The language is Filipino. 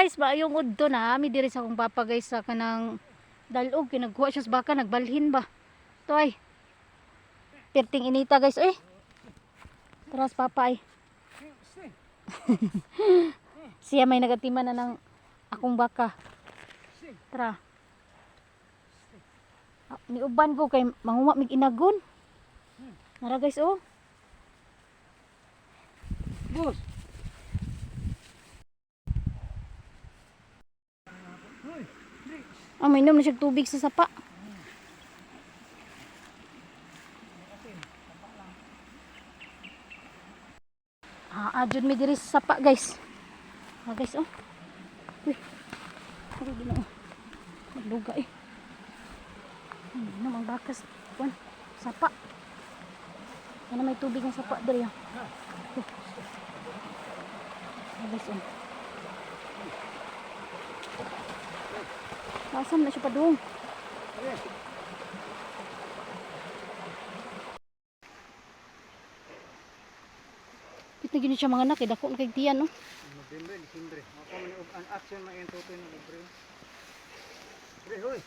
guys, ba yung udto na mi diri sa akong papa guys sa kanang dalog kinagkuha siya sa baka nagbalhin ba. To ay. Perting inita guys, eh. Taras papa ay. Siya may nagatiman na ng akong baka. Tara. Niuban ko kay manguma mig inagon. Nara guys, oh. Boss. May inom na siya tubig sa sapa. Adjud mi diri sa sapa guys. Guys, oh. Uy. Ano din oh. Magluga eh. Ano mang bakas. Kuan. Sapa. Ano may tubig ng sapa diri. Guys, oh. Asam na siya padung. Kita gini siya mga anak, dako kay tiyan no. November, December. Ako man ang action man yung tutoy ng libre. Pre, hoy.